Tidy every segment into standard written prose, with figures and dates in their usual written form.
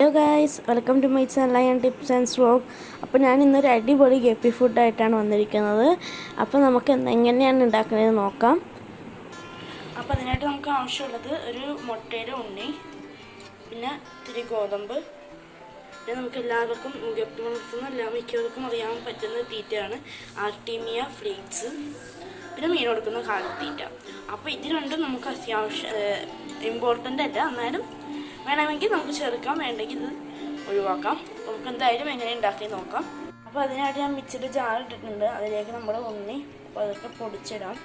Hello guys, welcome to my channel and tips and vlog. അപ്പോൾ ഞാൻ ഇന്നൊരു അടിപൊളി ഗപ്പി ഫുഡായിട്ടാണ് വന്നിരിക്കുന്നത്. അപ്പോൾ നമുക്ക് എങ്ങനെയാണ് ഉണ്ടാക്കുന്നത് നോക്കാം. അപ്പോൾ അതിനായിട്ട് നമുക്ക് ആവശ്യമുള്ളത് ഒരു മുട്ടയുടെ ഉണ്ണി, പിന്നെ ഇത്തിരി ഗോതമ്പ്, പിന്നെ നമുക്ക് എല്ലാവർക്കും ഗപ്പി വളർത്തുന്ന മിക്കവർക്കും അറിയാൻ പറ്റുന്ന തീറ്റയാണ് ആർട്ടീമിയ ഫ്ലേക്സ്, പിന്നെ മീൻ കൊടുക്കുന്ന കാലിത്തീറ്റ. അപ്പോൾ ഇത് രണ്ടും നമുക്ക് അത്യാവശ്യം ഇമ്പോർട്ടൻ്റ് അല്ല, എന്നാലും വേണമെങ്കിൽ നമുക്ക് ചേർക്കാം, വേണ്ടെങ്കിൽ ഇത് ഒഴിവാക്കാം. നമുക്ക് എന്തായാലും എങ്ങനെ ഉണ്ടാക്കി നോക്കാം. അപ്പോൾ അതിനായിട്ട് ഞാൻ മിക്സിയുടെ ജാർ ഇട്ടിട്ടുണ്ട്. അതിലേക്ക് നമ്മുടെ ഉണ്ണി അതൊക്കെ പൊടിച്ചിടാം.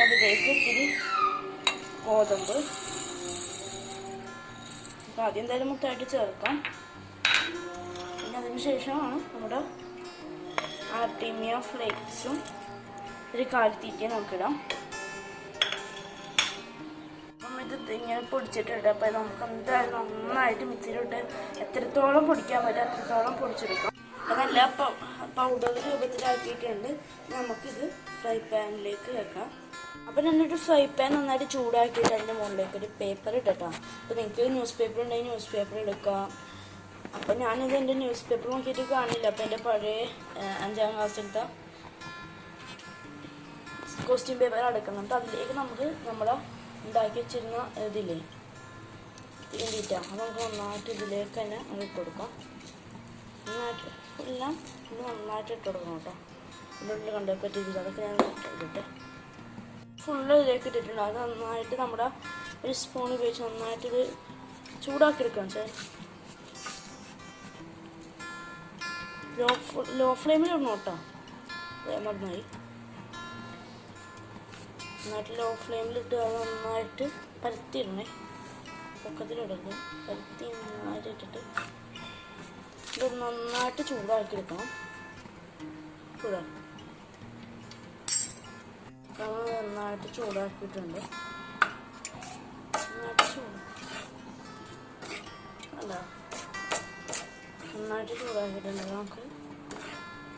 അതിലേക്ക് ഇത്തിരി ഗോതമ്പ്, അപ്പോൾ ആദ്യം എന്തായാലും മൊത്തമായിട്ട് ചേർക്കാം. പിന്നെ അതിന് ശേഷമാണ് നമ്മുടെ ആർട്ടീമിയ ഫ്ലേക്സും ഒരു കാലിത്തീറ്റയും നമുക്കിടാം. ഇത് ഇങ്ങനെ പൊടിച്ചിട്ടുണ്ട്. അപ്പോൾ നമുക്ക് എന്തായാലും നന്നായിട്ട് മിക്സിയിലിട്ട് എത്രത്തോളം പൊടിക്കാൻ പറ്റും അത്രത്തോളം പൊടിച്ചെടുക്കാം. അപ്പോൾ നല്ല പൗഡർ രൂപത്തിലാക്കിയിട്ടുണ്ട്. നമുക്കിത് ഫ്രൈ പാനിലേക്ക് വെക്കാം. അപ്പോൾ ഞാനൊരു ഫ്രൈ പാൻ നന്നായിട്ട് ചൂടാക്കിയിട്ട് അതിൻ്റെ മുകളിലേക്ക് ഒരു പേപ്പർ ഇട്ടോ. അപ്പോൾ നിങ്ങൾക്ക് ന്യൂസ് പേപ്പർ ഉണ്ടെങ്കിൽ ന്യൂസ് പേപ്പർ എടുക്കാം. അപ്പോൾ ഞാനിത് എൻ്റെ ന്യൂസ് പേപ്പർ നോക്കിയിട്ട് കാണില്ല. അപ്പോൾ എൻ്റെ പഴയ 5ാം ക്ലാസ്സിലത്തെ ക്വസ്റ്റ്യൻ പേപ്പർ എടുക്കുന്നുണ്ട്. അതിലേക്ക് നമുക്ക് നമ്മുടെ ഉണ്ടാക്കി വെച്ചിരുന്ന ഇതില്ലേ തീറ്റ, അത് നമുക്ക് നന്നായിട്ട് ഇതിലേക്ക് തന്നെ ഇട്ട് കൊടുക്കാം. നന്നായിട്ട് എല്ലാം ഇത് നന്നായിട്ട് ഇട്ട് കൊടുക്കണം കേട്ടോ. ഇതിൻ്റെ ഉള്ളിൽ കണ്ടപ്പറ്റിയില്ല, അതൊക്കെ ഞാൻ ഇട്ടിട്ട് ഫുള്ള് ഇതിലേക്ക് ഇട്ടിട്ടുണ്ട്. അത് നന്നായിട്ട് നമ്മുടെ ഒരു സ്പൂൺ ഉപയോഗിച്ച് നന്നായിട്ട് ഇത് ചൂടാക്കി എടുക്കണം. ലോ ഫ്ലെയിമിൽ ഇടണം കേട്ടോ, മറന്നായി. നന്നായിട്ട് ലോ ഫ്ലെയിമിലിട്ട് അത് നന്നായിട്ട് പരത്തിയിടണേ, പൊക്കത്തിലിടരുത്. പരത്തി നന്നായിട്ട് ഇട്ടിട്ട് ഇത് നന്നായിട്ട് ചൂടാക്കി എടുക്കണം. നന്നായിട്ട് ചൂടാക്കിയിട്ടുണ്ട്. നന്നായിട്ട് ചൂടാക്കിയിട്ടുണ്ട്. നമുക്ക്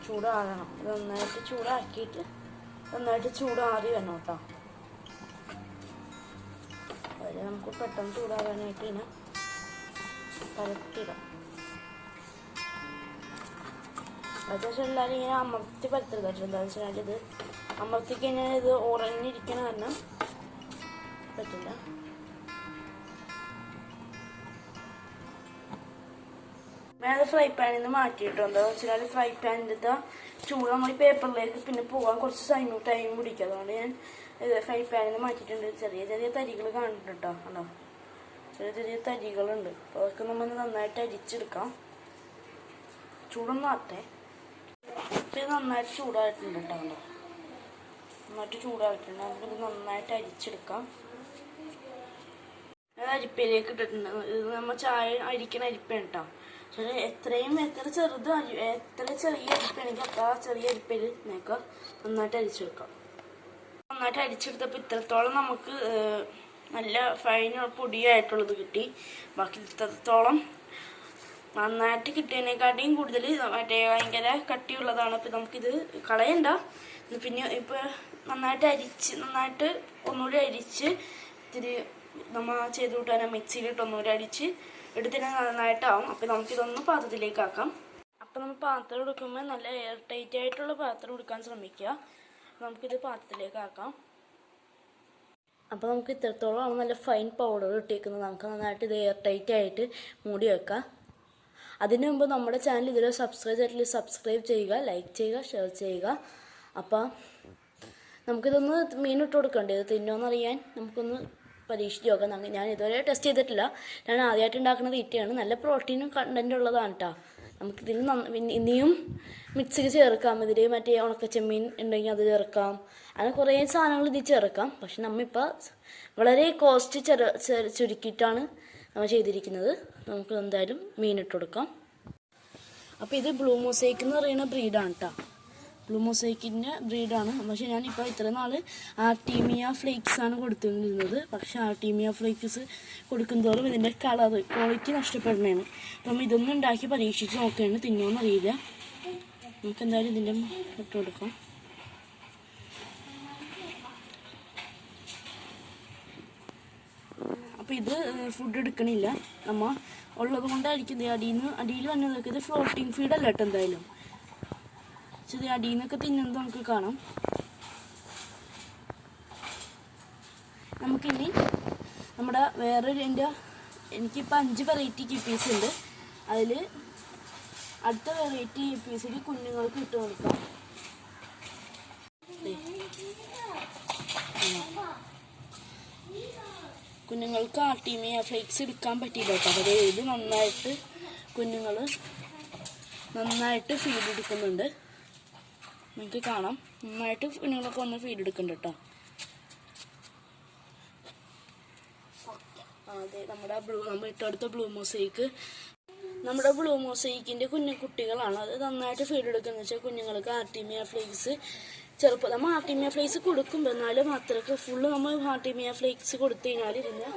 ചൂടാകണം. ഇത് നന്നായിട്ട് ചൂടാക്കിയിട്ട് നന്നായിട്ട് ചൂടാറി വരണം കേട്ടോ. അതിൽ നമുക്ക് പെട്ടെന്ന് ചൂടാകാനായിട്ട് ഇതിനെ പരത്തിടാം. അത്യാവശ്യം എല്ലാവരും ഇങ്ങനെ അമർത്തി പരത്തരുത്. എന്താണെന്ന് വെച്ചാൽ ഇത് അമർത്തി കഴിഞ്ഞാൽ ഇത് ഉറഞ്ഞിരിക്കണ കാരണം പറ്റില്ല. ഞാനത് ഫ്രൈ പാനിൽ നിന്ന് മാറ്റിയിട്ടു. എന്താണെന്ന് വെച്ചാൽ ഫ്രൈ പാനിൻ്റെ ചൂട് നമ്മൾ ഈ പേപ്പറിലേക്ക് പിന്നെ പോകാൻ കുറച്ച് ടൈം പിടിക്കും. അതുകൊണ്ട് ഞാൻ ഫ്രൈ പാനിൽ നിന്ന് മാറ്റിയിട്ടുണ്ട്. ചെറിയ ചെറിയ തരികൾ കാണുന്നുണ്ട് കേട്ടോ. കണ്ടോ, ചെറിയ ചെറിയ തരികളുണ്ട്. അപ്പോൾ അതൊക്കെ നമ്മൾ നന്നായിട്ട് അരിച്ചെടുക്കാം. ചൂടൊന്നും ആട്ടെ. ഇത് നന്നായിട്ട് ചൂടായിട്ടുണ്ട് കേട്ടോ. കണ്ടോ, നന്നായിട്ട് ചൂടായിട്ടുണ്ട്. നമുക്കിത് നന്നായിട്ട് അരിച്ചെടുക്കാം. അത് അരിപ്പയിലേക്ക് ഇട്ടിട്ടുണ്ട്. ഇത് നമ്മൾ ചായ അരിക്കണ അരിപ്പയാണ് കേട്ടോ. എത്ര ചെറിയ അരിപ്പാണെങ്കിൽ അത്ര ചെറിയ അരിപ്പയിൽ നമുക്ക് നന്നായിട്ട് അരിച്ചെടുക്കാം. നന്നായിട്ട് അരിച്ചെടുത്തപ്പോൾ ഇത്രത്തോളം നമുക്ക് നല്ല ഫൈൻ പൊടിയായിട്ടുള്ളത് കിട്ടി. ബാക്കി ഇത്രത്തോളം നന്നായിട്ട് കിട്ടിയതിനെക്കാട്ടിയും കൂടുതൽ മറ്റേ ഭയങ്കര കട്ടിയുള്ളതാണ്. അപ്പോൾ നമുക്കിത് കളയണ്ട. പിന്നെ ഇപ്പോൾ നന്നായിട്ട് ഒന്നുകൂടി അരിച്ച് ഇത്തിരി നമ്മൾ ചെയ്ത് കൂട്ടാൻ മിക്സിയിലിട്ട് ഒന്നുകൂടി അടിച്ച് എടുത്തിട്ട് നന്നായിട്ടാവും. അപ്പോൾ നമുക്കിതൊന്ന് പാത്രത്തിലേക്ക് ആക്കാം. അപ്പോൾ നമ്മൾ പാത്രം എടുക്കുമ്പോൾ നല്ല എയർ ടൈറ്റ് ആയിട്ടുള്ള പാത്രം എടുക്കാൻ ശ്രമിക്കുക. നമുക്കിത് പാത്രത്തിലേക്ക് ആക്കാം. അപ്പോൾ നമുക്ക് ഇത്രത്തോളമാണ് നല്ല ഫൈൻ പൗഡർ ഇട്ടേക്കുന്നത്. നമുക്ക് നന്നായിട്ട് ഇത് എയർ ടൈറ്റ് ആയിട്ട് മൂടി വെക്കാം. അതിനു മുമ്പ് നമ്മുടെ ചാനൽ ഇതിൽ സബ്സ്ക്രൈബ് ചെയ്യുക, ലൈക്ക് ചെയ്യുക, ഷെയർ ചെയ്യുക. അപ്പോൾ നമുക്കിതൊന്ന് മീനിട്ട് കൊടുക്കണ്ടേ, ഇത് തിന്നോന്നറിയാൻ നമുക്കൊന്ന് പരീക്ഷിച്ച് നോക്കാം. ഞാൻ ഇതുവരെ ടെസ്റ്റ് ചെയ്തിട്ടില്ല. ഞാൻ ആദ്യമായിട്ട് ഉണ്ടാക്കുന്ന തീറ്റയാണ്. നല്ല പ്രോട്ടീനും കണ്ടൻ്റ് ഉള്ളതാണ് കേട്ടോ. നമുക്കിതിന് ഇനിയും മിക്സിക്ക് ചേർക്കാം. ഇതിൽ മറ്റേ ഉണക്കച്ചെമ്മീൻ ഉണ്ടെങ്കിൽ അത് ചേർക്കാം. അങ്ങനെ കുറേ സാധനങ്ങൾ ഇതിൽ ചേർക്കാം. പക്ഷെ നമ്മളിപ്പോൾ വളരെ കോസ്റ്റ് ചുരുക്കിയിട്ടാണ് നമ്മൾ ചെയ്തിരിക്കുന്നത്. നമുക്ക് എന്തായാലും മീനിട്ട് കൊടുക്കാം. അപ്പോൾ ഇത് ബ്ലൂ മൊസൈക്ക് എന്ന് പറയുന്ന ബ്രീഡാണ് കേട്ടോ. ബ്ലൂ മൊസൈക്കിൻ്റെ ബ്രീഡാണ്. പക്ഷേ ഞാനിപ്പോൾ ഇത്ര നാൾ ആർട്ടീമിയ ഫ്ലേക്സ് ആണ് കൊടുത്തുകൊണ്ടിരുന്നത്. പക്ഷേ ആർട്ടീമിയ ഫ്ലേക്സ് കൊടുക്കുന്തോറും ഇതിൻ്റെ ക്വാളിറ്റി നഷ്ടപ്പെടുന്നതാണ്. അപ്പം ഇതൊന്നും ഉണ്ടാക്കി പരീക്ഷിച്ച് നോക്കുകയാണ്. തിന്നോന്നറിയില്ല. നമുക്ക് എന്തായാലും ഇതിൻ്റെ ഇട്ട് കൊടുക്കാം. അപ്പോൾ ഇത് ഫുഡ് എടുക്കണില്ല. നമ്മൾ ഉള്ളത് കൊണ്ടായിരിക്കും അടിയിൽ വന്നതൊക്കെ. ഇത് ഫ്ലോട്ടിങ് ഫീഡല്ല കേട്ടോ എന്തായാലും. പക്ഷേ ഇത് അടിയിൽ നിന്നൊക്കെ തിന്നുന്നത് നമുക്ക് കാണാം. നമുക്കിനി നമ്മുടെ വേറൊരു എനിക്കിപ്പോൾ 5 വെറൈറ്റി കിപ്പീസ് ഉണ്ട്. അതിൽ അടുത്ത വെറൈറ്റി കിപ്പീസിൽ കുഞ്ഞുങ്ങൾക്ക് ഇട്ട് കൊടുക്കാം. കുഞ്ഞുങ്ങൾക്ക് ആർട്ടീമിയ ഫ്ലേക്സ് എടുക്കാൻ പറ്റില്ല കേട്ടോ. അപ്പോൾ ഇത് നന്നായിട്ട് കുഞ്ഞുങ്ങൾ നന്നായിട്ട് ഫീഡ് എടുക്കുന്നുണ്ട്. നിങ്ങൾക്ക് കാണാം, നന്നായിട്ട് കുഞ്ഞുങ്ങളൊക്കെ വന്ന് ഫീഡ് എടുക്കുന്നുണ്ട് കേട്ടോ. അതെ, നമ്മൾ ഇട്ടടുത്ത ബ്ലൂ മൊസൈക്ക്, നമ്മുടെ ബ്ലൂ മൊസൈക്കിൻ്റെ കുട്ടികളാണ്. അത് നന്നായിട്ട് ഫീഡ് എടുക്കുന്നത് വെച്ചാൽ കുഞ്ഞുങ്ങൾക്ക് ആർട്ടീമിയ ഫ്ലേക്സ് ചെറുപ്പം നമ്മൾ ആർട്ടീമിയ ഫ്ലേക്സ് കൊടുക്കുമ്പോൾ എന്നാലും അത്രയ്ക്ക് ഫുള്ള് നമ്മൾ ആർട്ടീമിയ ഫ്ലേക്സ് കൊടുത്തു കഴിഞ്ഞാൽ ഇതിൻ്റെ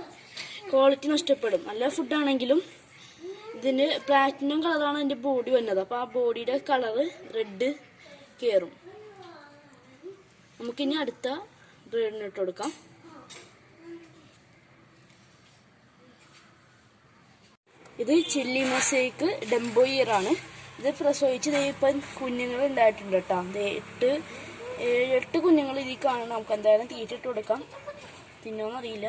ക്വാളിറ്റി നഷ്ടപ്പെടും. നല്ല ഫുഡാണെങ്കിലും ഇതിന് പ്ലാറ്റിനം കളറാണ് അതിൻ്റെ ബോഡി വന്നത്. അപ്പോൾ ആ ബോഡിയുടെ കളറ് റെഡ് കയറും. നമുക്കിനി അടുത്ത ബ്രീഡിന് ഇട്ട് കൊടുക്കാം. ഇത് ചില്ലി മൊസൈക്ക് ഡംബോയിയറാണ്. ഇത് പ്രസവിച്ച് ഇപ്പം കുഞ്ഞുങ്ങൾ ഉണ്ടായിട്ടുണ്ട് കേട്ടോ. 8 കുഞ്ഞുങ്ങൾ ഇതിൽ കാണും. നമുക്ക് എന്തായാലും തീറ്റിട്ട് കൊടുക്കാം. തിന്നോന്നറിയില്ല.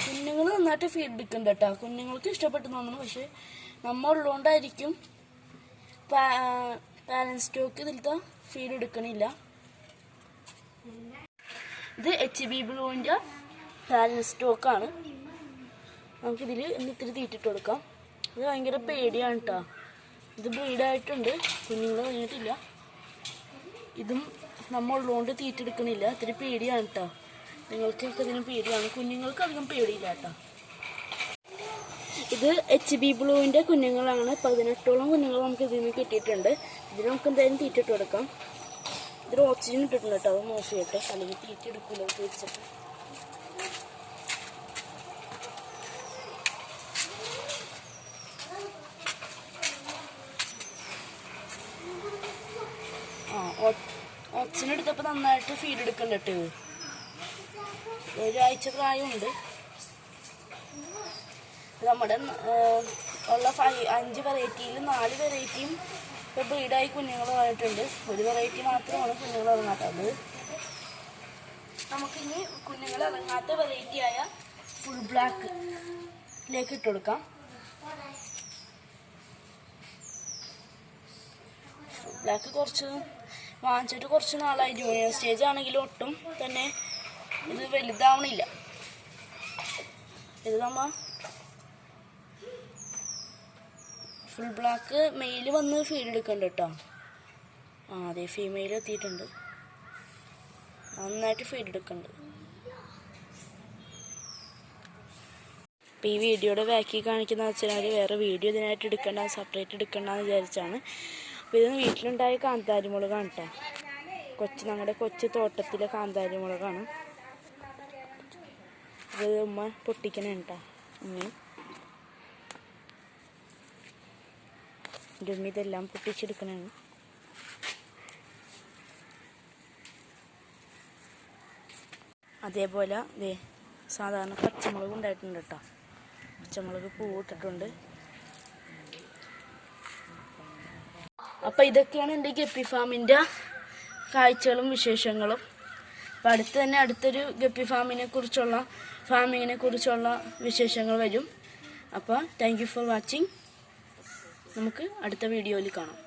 കുഞ്ഞുങ്ങൾ നന്നായിട്ട് ഫീഡ് എടുക്കുന്നുണ്ട് കേട്ടോ. കുഞ്ഞുങ്ങൾക്ക് ഇഷ്ടപ്പെട്ടു തോന്നുന്നു. പക്ഷെ നമ്മൾ ഉള്ളതുകൊണ്ടായിരിക്കും പാരന്റ് സ്റ്റോക്ക് ഇതിലത്തെ ഫീഡ് എടുക്കണില്ല. ഇത് HB ബ്ലൂവിൻ്റെ പാരന്റ് സ്റ്റോക്കാണ്. നമുക്കിതിൽ ഇത്തിരി തീറ്റിട്ട് കൊടുക്കാം. ഇത് ഭയങ്കര പേടിയാണ് കേട്ടോ. ഇത് ബ്രീഡായിട്ടുണ്ട്, കുഞ്ഞുങ്ങൾ കഴിഞ്ഞിട്ടില്ല. ഇതും നമ്മൾ ഉള്ളതുകൊണ്ട് തീറ്റെടുക്കണില്ല. ഇത്തിരി പേടിയാണ് കേട്ടോ. നിങ്ങൾക്കൊക്കെ ഇതിന് പേടിയാണ്, കുഞ്ഞുങ്ങൾക്ക് അധികം പേടിയില്ല കേട്ടോ. ഇത് HB ബ്ലൂവിൻ്റെ കുഞ്ഞുങ്ങളാണ്. 18ഓളം കുഞ്ഞുങ്ങൾ നമുക്ക് ഇതിൽ നിന്ന് കിട്ടിയിട്ടുണ്ട്. ഇതിന് നമുക്ക് എന്തായാലും തീറ്റിട്ട് കൊടുക്കാം. ഇതിൽ ഓക്സിജൻ ഇട്ടിട്ടുണ്ട് കേട്ടോ. അത് ഓഫ് ചെയ്യട്ടെ, അല്ലെങ്കിൽ തീറ്റ എടുക്കില്ല തീർച്ചയായിട്ടും. ഓക്സിജൻ എടുത്തപ്പോൾ നന്നായിട്ട് ഫീഡ് എടുക്കണ്ട കേട്ടോ. 1 ആഴ്ച പ്രായമുണ്ട്. നമ്മുടെ ഉള്ള 5 വെറൈറ്റിയിൽ 4 വെറൈറ്റിയും ഇപ്പോൾ ബ്രീഡായി കുഞ്ഞുങ്ങളായിട്ടുണ്ട്. 1 വെറൈറ്റി മാത്രമാണ് കുഞ്ഞുങ്ങൾ ഇറങ്ങാത്തത്. നമുക്കിനി കുഞ്ഞുങ്ങൾ ഇറങ്ങാത്ത വെറൈറ്റിയായ ഫുൾ ബ്ലാക്കിലേക്ക് ഇട്ട് കൊടുക്കാം. ഫുൾ ബ്ലാക്ക് വാങ്ങിച്ചിട്ട് കുറച്ച് നാളായി. ജൂനിയർ സ്റ്റേജ് ആണെങ്കിലും ഒട്ടും തന്നെ ഇത് വലുതാവണില്ല. ഇത് നമ്മൾ ഫുൾ ബ്ലാക്ക് മെയിൽ വന്ന് ഫീഡ് എടുക്കണ്ട കേട്ടോ. അതെ, ഫീമെയിൽ എത്തിയിട്ടുണ്ട്. നന്നായിട്ട് ഫീഡ് എടുക്കുന്നുണ്ട്. അപ്പോൾ ഈ വീഡിയോയുടെ ബാക്കി കാണിക്കുന്ന വെച്ചാൽ വേറെ വീഡിയോ ഇതിനായിട്ട് എടുക്കണ്ട, സെപ്പറേറ്റ് എടുക്കണ്ടെന്ന് വിചാരിച്ചാണ്. അപ്പോൾ ഇത് വീട്ടിലുണ്ടായ കാന്താരി മുളകാണ് കേട്ടോ. നമ്മുടെ കൊച്ചു തോട്ടത്തിലെ കാന്താരി മുളകാണ്. അത് ഉമ്മ പൊട്ടിക്കണേ കേട്ടോ. ഉമ്മ ഇതെല്ലാം പൊട്ടിച്ചെടുക്കണേണ്. അതേപോലെ സാധാരണ പച്ചമുളക് ഉണ്ടായിട്ടുണ്ട് കേട്ടോ. പച്ചമുളക് പൂവിട്ടിട്ടുണ്ട്. അപ്പം ഇതൊക്കെയാണ് എൻ്റെ ഗപ്പി ഫാമിൻ്റെ കാഴ്ചകളും വിശേഷങ്ങളും. അപ്പം അടുത്തൊരു ഗപ്പി ഫാമിങ്ങിനെ കുറിച്ചുള്ള വിശേഷങ്ങൾ വരും. അപ്പോൾ താങ്ക് യു ഫോർ വാച്ചിങ്. നമുക്ക് അടുത്ത വീഡിയോയിൽ കാണാം.